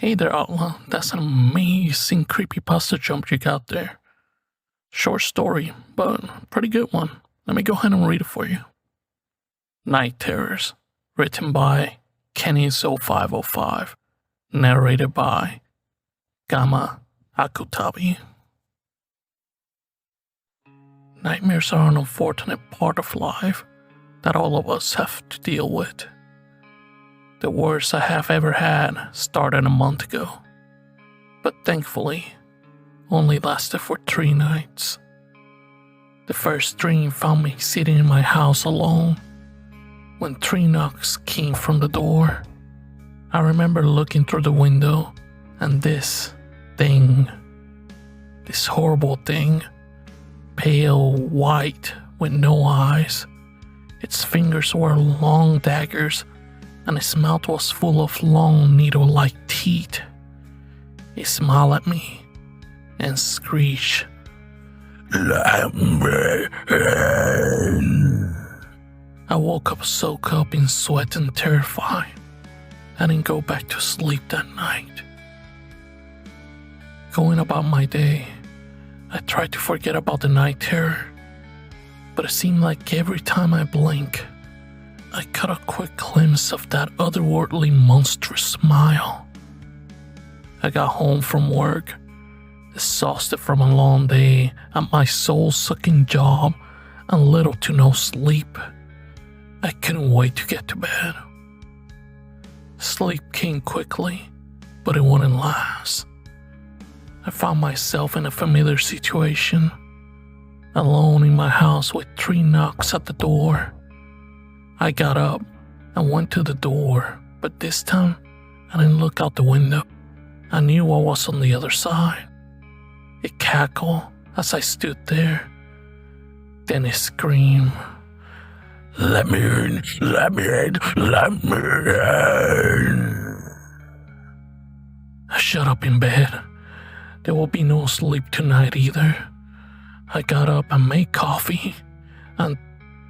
Hey there, Allan. That's an amazing creepypasta jump you got there. Short story, but pretty good one. Let me go ahead and read it for you. Night Terrors, written by Kennis0505, narrated by Gamma Akutabi. Nightmares are an unfortunate part of life that all of us have to deal with. The worst I have ever had started a month ago, but thankfully only lasted for 3 nights. The first dream found me sitting in my house alone when 3 knocks came from the door. I remember looking through the window and this horrible thing, pale white with no eyes. Its fingers were long daggers and its mouth was full of long needle-like teeth. It smiled at me and screeched, "Let me in." I woke up soaked up in sweat and terrified. I didn't go back to sleep that night. Going about my day, I tried to forget about the night terror, but it seemed like every time I blink, I caught a quick glimpse of that otherworldly monstrous smile. I got home from work, exhausted from a long day at my soul-sucking job and little to no sleep. I couldn't wait to get to bed. Sleep came quickly, but it wouldn't last. I found myself in a familiar situation, alone in my house with 3 knocks at the door. I got up and went to the door, but this time I didn't look out the window. I knew what was on the other side. It cackled as I stood there. Then it screamed, "Let me in, let me in, let me in." I shut up in bed. There will be no sleep tonight either. I got up and made coffee and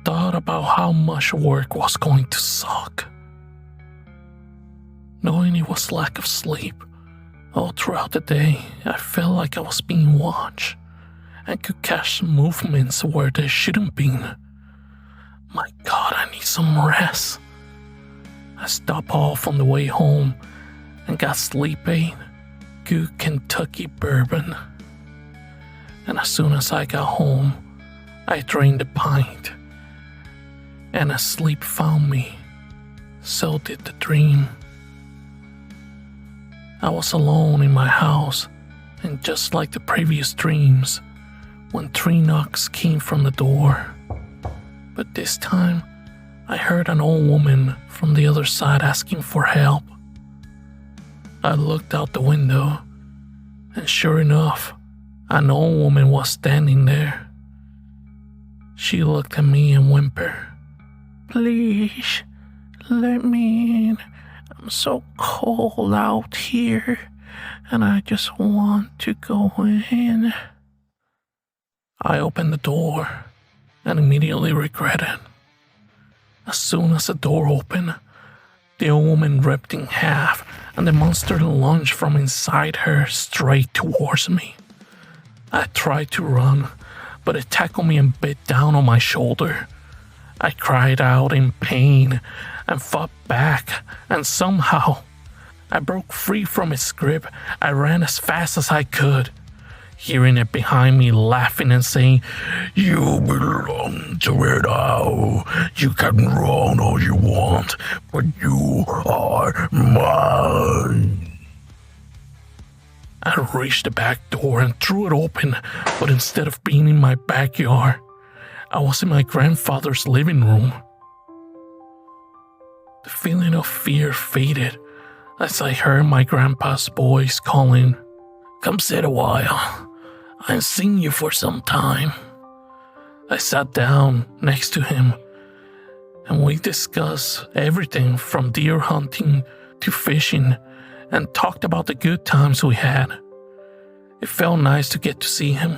thought about how much work was going to suck. Knowing it was lack of sleep, all throughout the day I felt like I was being watched and could catch movements where there shouldn't be. My God, I need some rest. I stopped off on the way home and got sleep aid, good Kentucky bourbon. And as soon as I got home, I drained the pint. And as sleep found me, so did the dream. I was alone in my house, and just like the previous dreams, when 3 knocks came from the door. But this time, I heard an old woman from the other side asking for help. I looked out the window, and sure enough, an old woman was standing there. She looked at me and whimpered, "Please, let me in. I'm so cold out here, and I just want to go in." I opened the door and immediately regretted. As soon as the door opened, the old woman ripped in half, and the monster lunged from inside her straight towards me. I tried to run, but it tackled me and bit down on my shoulder. I cried out in pain and fought back, and somehow I broke free from its grip. I ran as fast as I could, hearing it behind me laughing and saying, "You belong to it all. You can run all you want, but you are mine." I reached the back door and threw it open, but instead of being in my backyard, I was in my grandfather's living room. The feeling of fear faded as I heard my grandpa's voice calling, "Come sit a while. I haven't seen you for some time." I sat down next to him, and we discussed everything from deer hunting to fishing and talked about the good times we had. It felt nice to get to see him.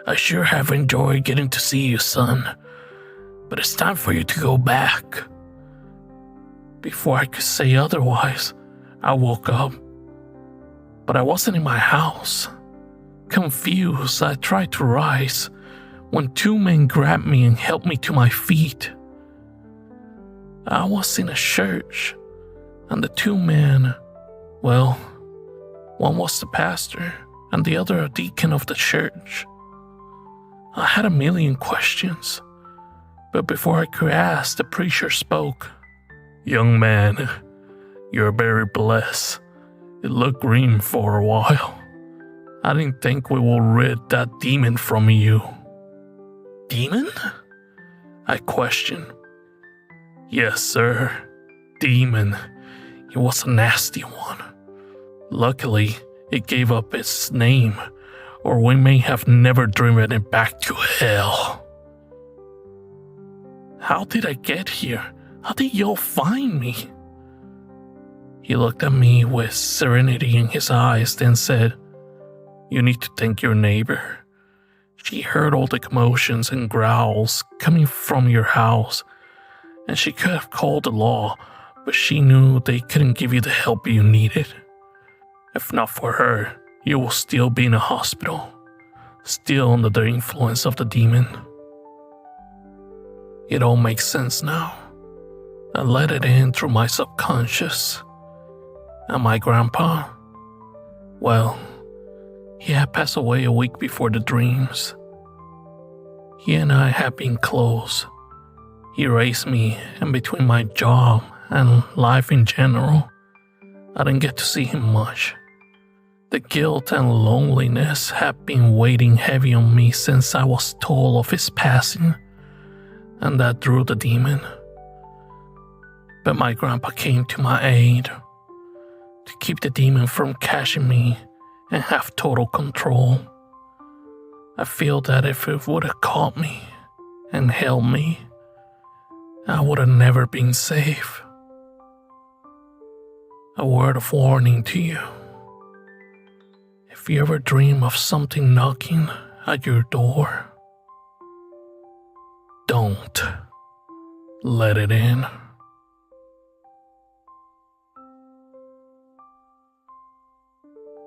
"I sure have enjoyed getting to see you, son, but it's time for you to go back." Before I could say otherwise, I woke up, but I wasn't in my house. Confused, I tried to rise when two men grabbed me and helped me to my feet. I was in a church, and the two men, well, one was the pastor and the other a deacon of the church. I had a million questions, but before I could ask, the preacher spoke. "Young man, you're very blessed. It looked green for a while. I didn't think we will rid that demon from you." "Demon?" I questioned. "Yes, sir. Demon. It was a nasty one. Luckily, it gave up its name, or we may have never driven it back to hell." "How did I get here? How did y'all find me?" He looked at me with serenity in his eyes, then said, "You need to thank your neighbor. She heard all the commotions and growls coming from your house, and she could have called the law, but she knew they couldn't give you the help you needed. If not for her, you will still be in a hospital, still under the influence of the demon." It all makes sense now. I let it in through my subconscious. And my grandpa, well, he had passed away a week before the dreams. He and I had been close. He raised me, and between my job and life in general, I didn't get to see him much. The guilt and loneliness had been weighing heavy on me since I was told of his passing, and that drew the demon. But my grandpa came to my aid to keep the demon from catching me and have total control. I feel that if it would have caught me and held me, I would have never been safe. A word of warning to you. If you ever dream of something knocking at your door, don't let it in.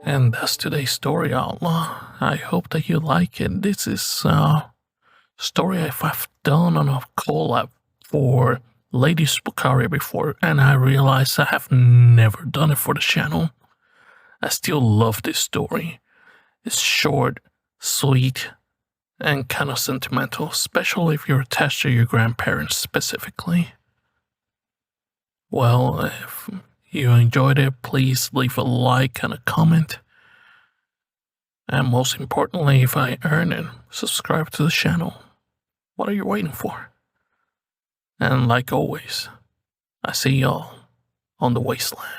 And that's today's story, Outlaw. I hope that you like it. This is a story I've done on a collab for Lady Spookaria before, and I realized I have never done it for the channel. I still love this story. It's short, sweet, and kind of sentimental, especially if you're attached to your grandparents specifically. Well, if you enjoyed it, please leave a like and a comment. And most importantly, if I earn it, subscribe to the channel. What are you waiting for? And like always, I see y'all on the wasteland.